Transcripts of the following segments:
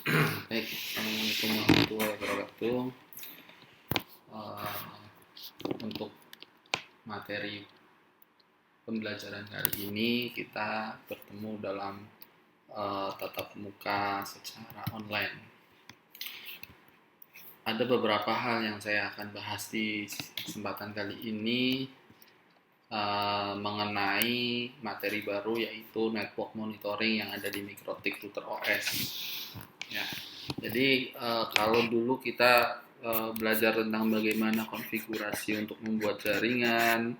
Baik, Assalamualaikum warahmatullahi wabarakatuh. Eh, untuk materi pembelajaran kali ini kita bertemu dalam tatap muka secara online. Ada beberapa hal yang saya akan bahas di kesempatan kali ini mengenai materi baru, yaitu network monitoring yang ada di Mikrotik Router OS. Ya, jadi kalau dulu kita belajar tentang bagaimana konfigurasi untuk membuat jaringan,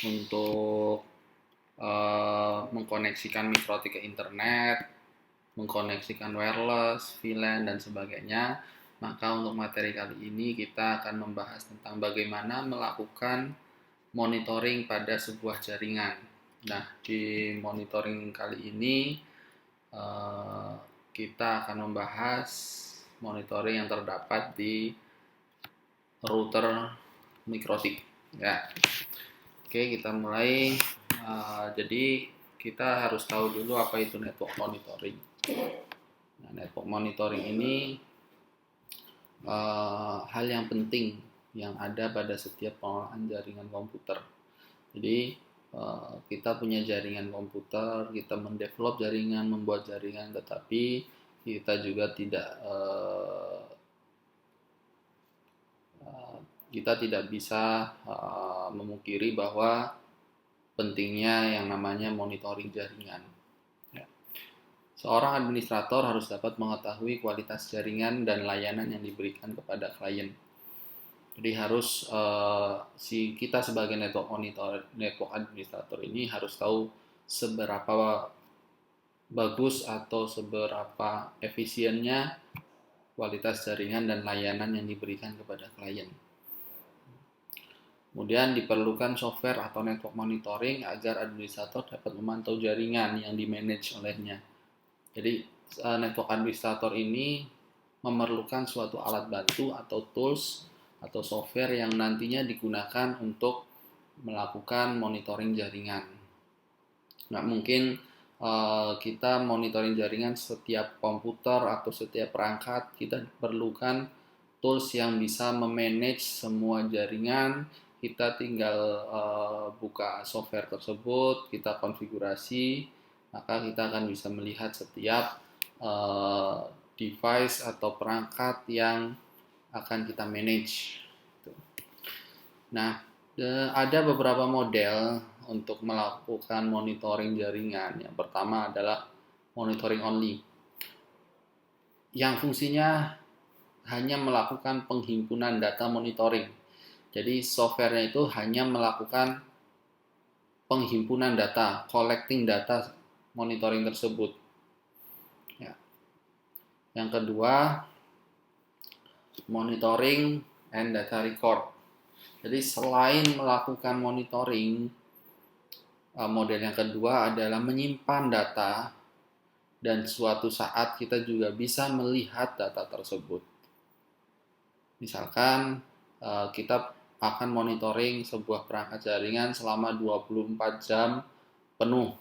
untuk mengkoneksikan mikrotik ke internet, mengkoneksikan wireless, VLAN, dan sebagainya. Maka untuk materi kali ini kita akan membahas tentang bagaimana melakukan monitoring pada sebuah jaringan. Nah, di monitoring kali ini kita akan membahas monitoring yang terdapat di router mikrotik. Ya, oke, kita mulai. Jadi kita harus tahu dulu apa itu network monitoring. Nah, network monitoring ini hal yang penting yang ada pada setiap pengolahan jaringan komputer. Jadi kita punya jaringan komputer, kita mendevelop jaringan, membuat jaringan, tetapi kita juga tidak bisa memungkiri bahwa pentingnya yang namanya monitoring jaringan. Ya. Seorang administrator harus dapat mengetahui kualitas jaringan dan layanan yang diberikan kepada klien. Jadi harus kita sebagai network administrator ini harus tahu seberapa bagus atau seberapa efisiennya kualitas jaringan dan layanan yang diberikan kepada klien. Kemudian diperlukan software atau network monitoring agar administrator dapat memantau jaringan yang dimanage olehnya. Jadi network administrator ini memerlukan suatu alat bantu atau tools atau software yang nantinya digunakan untuk melakukan monitoring jaringan. Nggak mungkin kita monitoring jaringan setiap komputer atau setiap perangkat. Kita perlukan tools yang bisa memanage semua jaringan. Kita tinggal buka software tersebut, kita konfigurasi, maka kita akan bisa melihat setiap device atau perangkat yang akan kita manage. Nah, ada beberapa model untuk melakukan monitoring jaringan. Yang pertama adalah monitoring only, yang fungsinya hanya melakukan penghimpunan data monitoring. Jadi softwarenya itu hanya melakukan penghimpunan data, collecting data monitoring tersebut. Ya. Yang kedua, monitoring and data record. Jadi selain melakukan monitoring, model yang kedua adalah menyimpan data dan suatu saat kita juga bisa melihat data tersebut. Misalkan kita akan monitoring sebuah perangkat jaringan selama 24 jam penuh.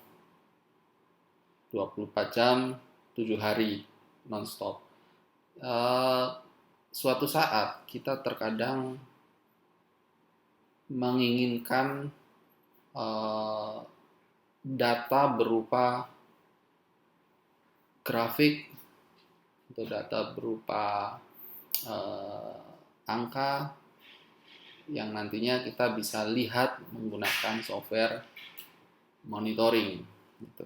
24 jam 7 hari non-stop. Suatu saat kita terkadang menginginkan data berupa grafik atau data berupa angka yang nantinya kita bisa lihat menggunakan software monitoring gitu.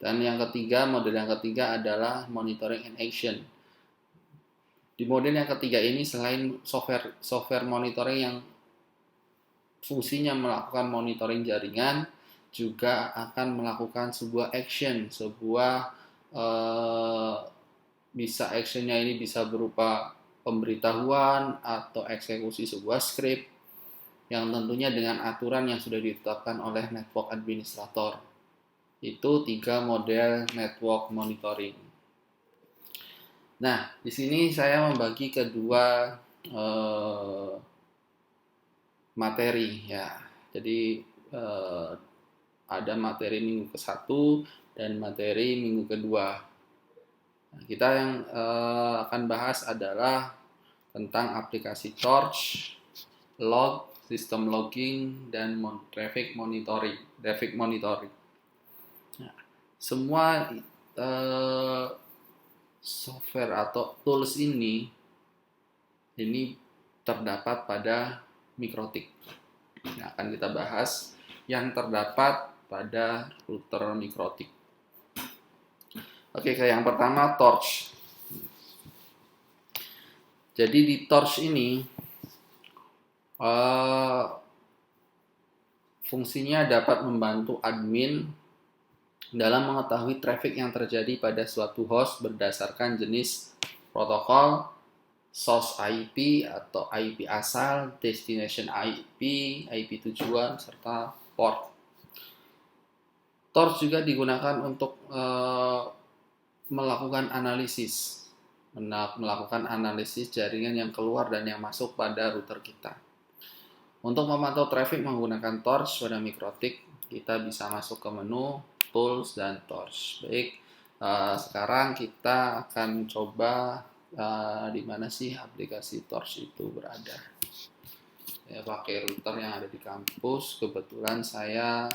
Dan model yang ketiga adalah monitoring in action. Di model yang ketiga ini selain software monitoring yang fungsinya melakukan monitoring jaringan, juga akan melakukan sebuah action, bisa actionnya ini bisa berupa pemberitahuan atau eksekusi sebuah script yang tentunya dengan aturan yang sudah ditetapkan oleh network administrator. Itu 3 model network monitoring. Nah, di sini saya membagi kedua materi ya. Jadi ada materi minggu ke-1 dan materi minggu kedua. Nah, kita yang akan bahas adalah tentang aplikasi Torch, log, sistem logging, dan traffic monitoring. Nah, semua software atau tools ini terdapat pada Mikrotik. Yang akan kita bahas yang terdapat pada router Mikrotik. Oke, yang pertama Torch. Jadi di Torch ini fungsinya dapat membantu admin dalam mengetahui traffic yang terjadi pada suatu host berdasarkan jenis protokol, source IP atau IP asal, destination IP, IP tujuan, serta port. Torch juga digunakan untuk melakukan analisis jaringan yang keluar dan yang masuk pada router kita. Untuk memantau traffic menggunakan Torch pada Mikrotik, kita bisa masuk ke menu Tools dan Torch. Baik, sekarang kita akan coba di mana sih aplikasi Torch itu berada. Saya pakai router yang ada di kampus. Kebetulan saya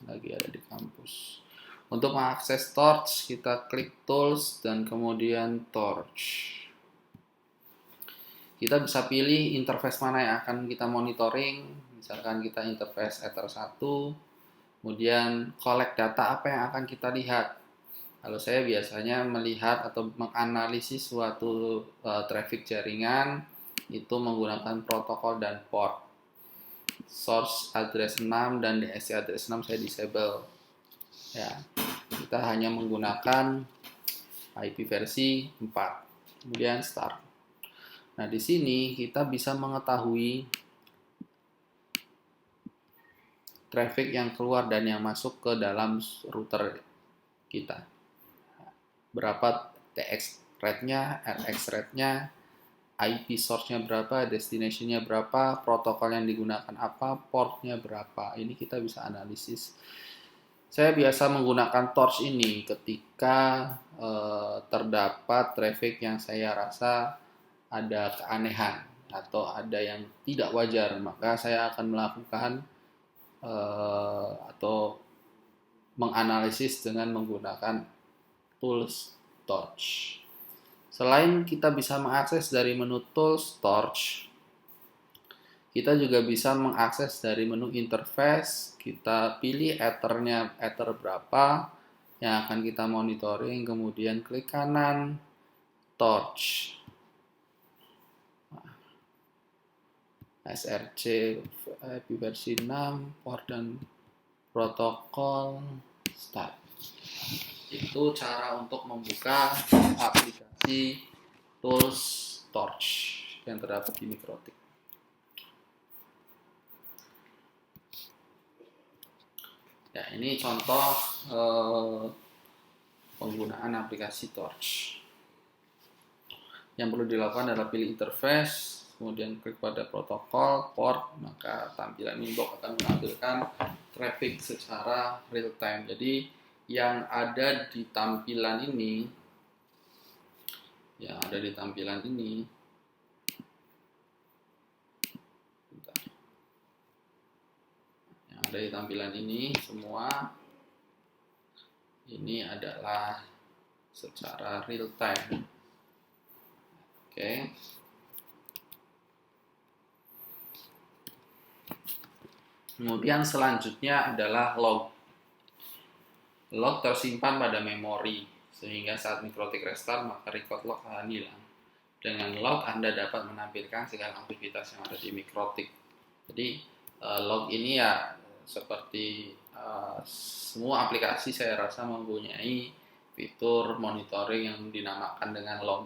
lagi ada di kampus. Untuk mengakses Torch, kita klik Tools dan kemudian Torch. Kita bisa pilih interface mana yang akan kita monitoring. Misalkan kita interface Ether 1, kemudian collect data apa yang akan kita lihat. Kalau saya biasanya melihat atau menganalisis suatu traffic jaringan itu menggunakan protokol dan port. Source address 6 dan DSC address 6 saya disable. Ya, kita hanya menggunakan IP versi 4. Kemudian start. Nah, di sini kita bisa mengetahui traffic yang keluar dan yang masuk ke dalam router kita. Berapa TX rate-nya, RX rate-nya, IP source-nya berapa, destination-nya berapa, protokol yang digunakan apa, port-nya berapa. Ini kita bisa analisis. Saya biasa menggunakan Torch ini ketika terdapat traffic yang saya rasa ada keanehan atau ada yang tidak wajar, maka saya akan melakukan atau menganalisis dengan menggunakan tools Torch. Selain kita bisa mengakses dari menu tools Torch, kita juga bisa mengakses dari menu interface. Kita pilih ether berapa yang akan kita monitoring, kemudian klik kanan Torch. SRC IP versi 6, port dan protokol, start. Itu cara untuk membuka aplikasi tools Torch yang terdapat di Mikrotik. Ya, ini contoh penggunaan aplikasi Torch. Yang perlu dilakukan adalah pilih interface, kemudian klik pada protokol, port, maka tampilan inbox akan menampilkan traffic secara real time. Jadi yang ada di tampilan ini, yang ada di tampilan ini semua ini adalah secara real time. Oke. Kemudian selanjutnya adalah log. Log tersimpan pada memori, sehingga saat Mikrotik restart maka record log akan hilang. Dengan log Anda dapat menampilkan segala aktivitas yang ada di Mikrotik. Jadi log ini ya seperti semua aplikasi saya rasa mempunyai fitur monitoring yang dinamakan dengan log.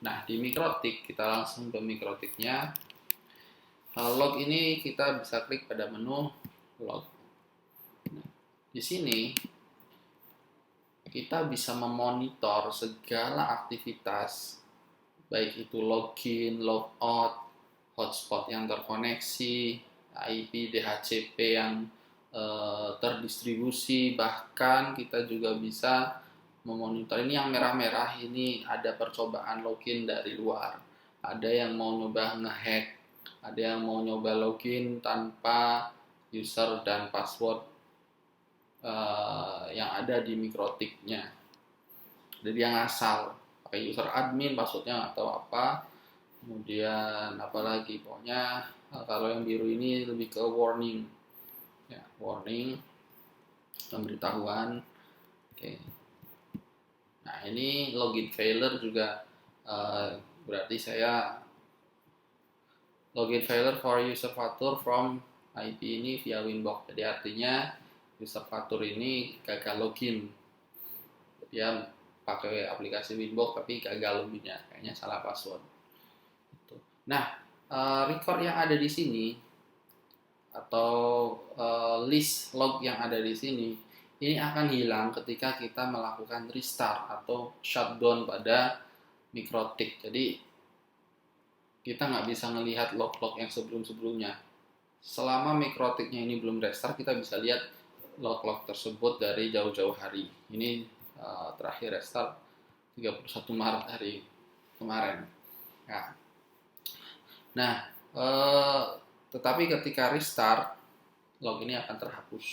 Nah, di Mikrotik kita langsung ke Mikrotiknya. Log ini kita bisa klik pada menu log. Nah, di sini kita bisa memonitor segala aktivitas, baik itu login, logout, hotspot yang terkoneksi, IP, DHCP yang terdistribusi, bahkan kita juga bisa memonitor. Ini yang merah-merah ini ada percobaan login dari luar. Ada yang mau nyoba ngehack, ada yang mau nyoba login tanpa user dan password yang ada di Mikrotiknya. Jadi yang asal pakai user admin, passwordnya atau apa. Kemudian apalagi pokoknya kalau yang biru ini lebih ke warning, ya, warning, pemberitahuan. Oke. Nah ini login failure juga berarti saya login failure for user fatur from IP ini via Winbox. Jadi artinya user fatur ini gagal login. Dia pakai aplikasi Winbox tapi gagal loginnya, kayaknya salah password. Nah, record yang ada di sini atau list log yang ada di sini ini akan hilang ketika kita melakukan restart atau shutdown pada Mikrotik. Jadi kita nggak bisa melihat log-log yang sebelum-sebelumnya. Selama Mikrotiknya ini belum restart, kita bisa lihat log-log tersebut dari jauh-jauh hari. Ini terakhir restart 31 Maret hari kemarin. Nah, tetapi ketika restart, log ini akan terhapus.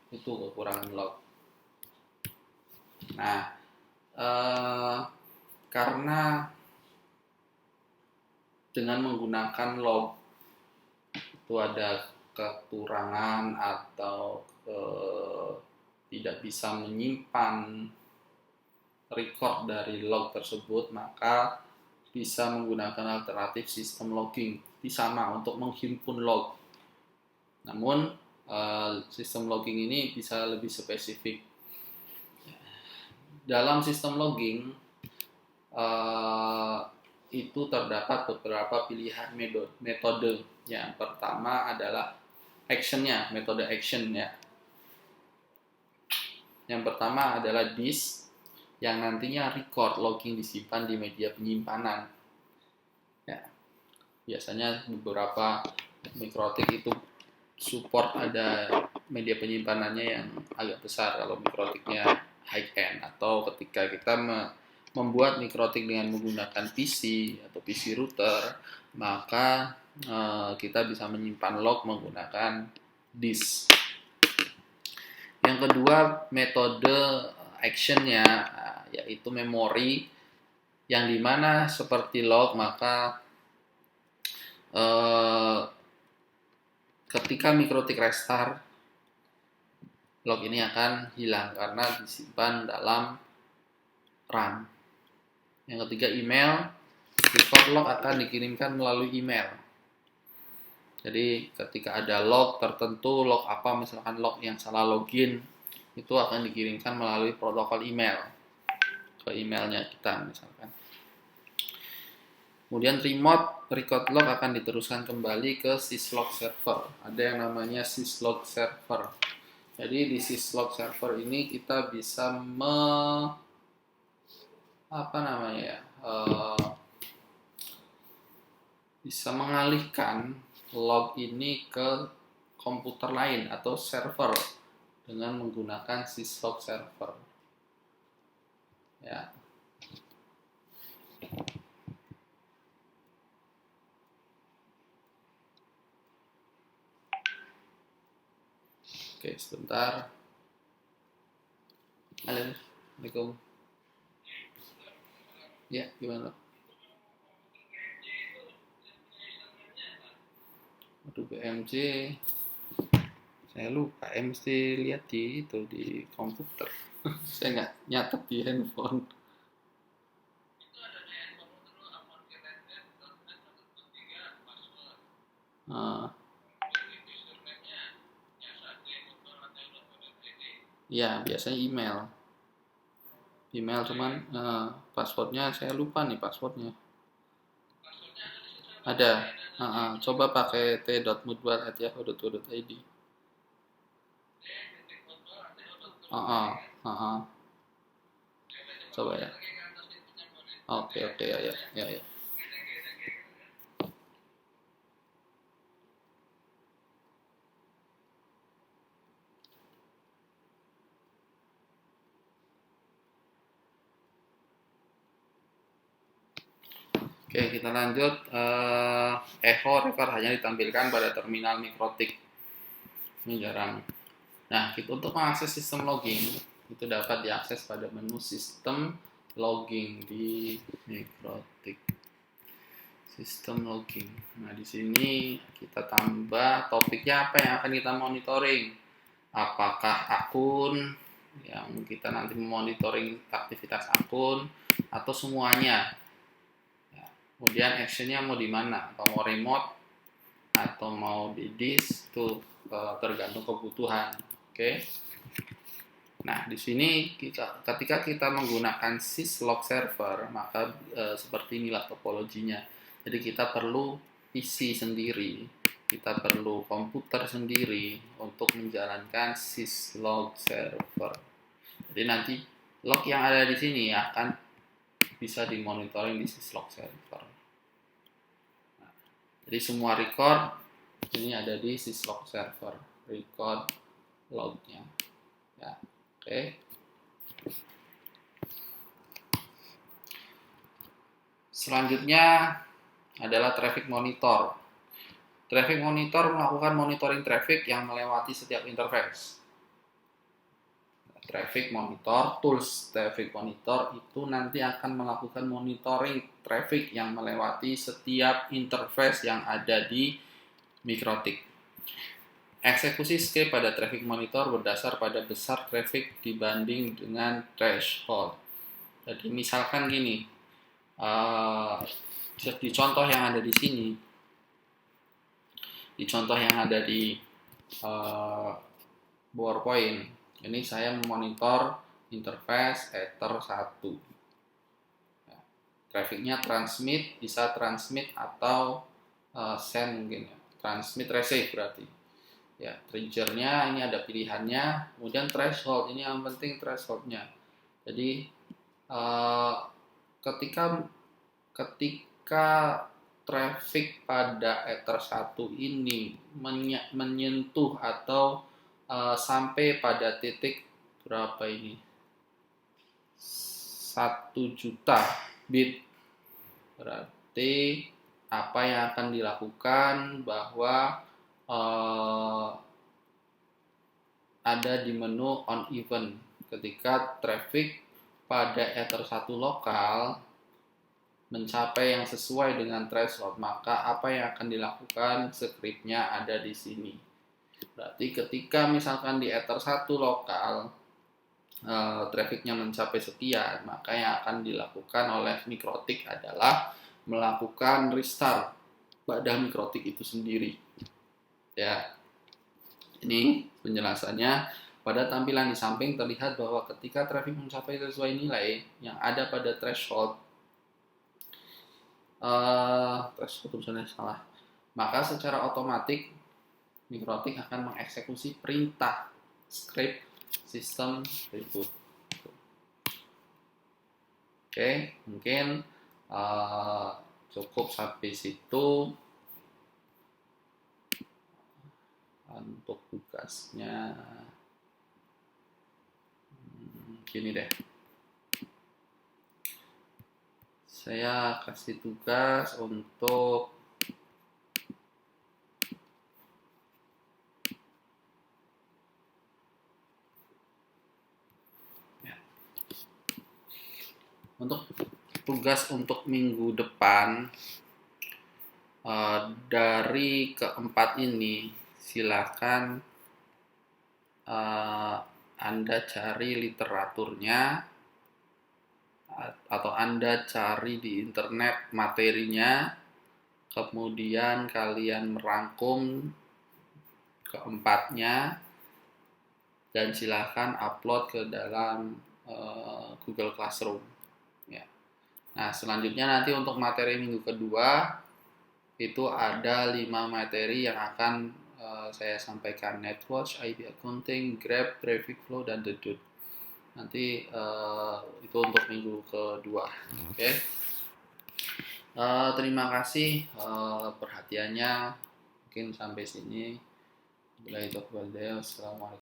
Itu kekurangan log. Nah, karena dengan menggunakan log itu ada kekurangan atau tidak bisa menyimpan record dari log tersebut, maka bisa menggunakan alternatif sistem logging. Ini sama untuk menghimpun log. Namun sistem logging ini bisa lebih spesifik. Dalam sistem logging itu terdapat beberapa pilihan metode. Yang pertama adalah actionnya, metode actionnya. Yang pertama adalah disk, yang nantinya record logging disimpan di media penyimpanan. Ya, biasanya beberapa Mikrotik itu support ada media penyimpanannya yang agak besar kalau Mikrotiknya high end, atau ketika kita membuat Mikrotik dengan menggunakan PC atau PC router, maka kita bisa menyimpan log menggunakan disk. Yang kedua, metode actionnya yaitu memori, yang dimana seperti log, maka ketika Mikrotik restart, log ini akan hilang karena disimpan dalam RAM. Yang ketiga, email. Record log akan dikirimkan melalui email. Jadi ketika ada log tertentu, log apa, misalkan log yang salah login, itu akan dikirimkan melalui protokol email ke emailnya kita misalkan. Kemudian remote record log akan diteruskan kembali ke syslog server. Ada yang namanya syslog server. Jadi di syslog server ini kita bisa bisa mengalihkan log ini ke komputer lain atau server dengan menggunakan syslog server. Ya. Oke, sebentar. Halo, Assalamualaikum. Ya, gimana? Aduh, BMC. Saya lupa, mesti lihat di komputer. Saya nggak nyatet di handphone. Ya, biasanya email cuman passwordnya saya lupa nih passwordnya. Ada. Coba pakai t.mudwar@yahoo.co.id. Coba ya. Oke, ya. Oke, kita lanjut. Echo record hanya ditampilkan pada terminal mikrotik. Ini jarang. Nah, untuk mengakses sistem logging itu dapat diakses pada menu sistem logging di mikrotik. Sistem logging. Nah, di sini kita tambah topiknya apa yang akan kita monitoring. Apakah akun yang kita nanti memonitoring aktivitas akun atau semuanya. Kemudian actionnya mau di mana, atau mau remote atau mau di disk, itu tergantung kebutuhan. Oke. Nah, di sini ketika kita menggunakan syslog server, maka seperti inilah topologinya. Jadi kita perlu PC sendiri, kita perlu komputer sendiri untuk menjalankan syslog server. Jadi nanti log yang ada di sini akan bisa dimonitoring di syslog server. Nah, jadi semua record ini ada di syslog server, record lognya. Ya, oke. Selanjutnya adalah traffic monitor. Traffic monitor melakukan monitoring traffic yang melewati setiap interface. Traffic monitor, tools traffic monitor itu nanti akan melakukan monitoring traffic yang melewati setiap interface yang ada di mikrotik. Eksekusi script pada traffic monitor berdasar pada besar traffic dibanding dengan threshold. Jadi misalkan gini, di contoh yang ada di sini, di contoh yang ada di PowerPoint, ini saya memonitor interface Ether 1. Ya, trafficnya transmit, bisa transmit atau send mungkin ya. Transmit receive berarti. Ya, triggernya ini ada pilihannya, kemudian threshold, ini yang penting thresholdnya. Jadi ketika traffic pada Ether 1 ini menyentuh atau sampai pada titik berapa ini? 1 juta bit. Berarti apa yang akan dilakukan bahwa ada di menu on event ketika traffic pada Ether 1 lokal mencapai yang sesuai dengan threshold, maka apa yang akan dilakukan scriptnya ada di sini. Berarti ketika misalkan di Ether 1 lokal trafficnya mencapai sekian, maka yang akan dilakukan oleh mikrotik adalah melakukan restart pada mikrotik itu sendiri. Ya, ini penjelasannya. Pada tampilan di samping terlihat bahwa ketika traffic mencapai sesuai nilai yang ada pada threshold, tulisannya salah, maka secara otomatis mikrotik akan mengeksekusi perintah script sistem reboot. Oke, mungkin cukup sampai situ untuk tugasnya. Gini deh, saya kasih tugas untuk tugas untuk minggu depan. Dari keempat ini silakan Anda cari literaturnya atau Anda cari di internet materinya, kemudian kalian merangkum keempatnya dan silakan upload ke dalam Google Classroom. Ya. Nah, selanjutnya nanti untuk materi minggu kedua itu ada 5 materi yang akan saya sampaikan: Netwatch, IP Accounting, Grab, Traffic Flow, dan Dedut. Nanti itu untuk minggu kedua. Oke. Terima kasih perhatiannya. Mungkin sampai sini. Assalamualaikum.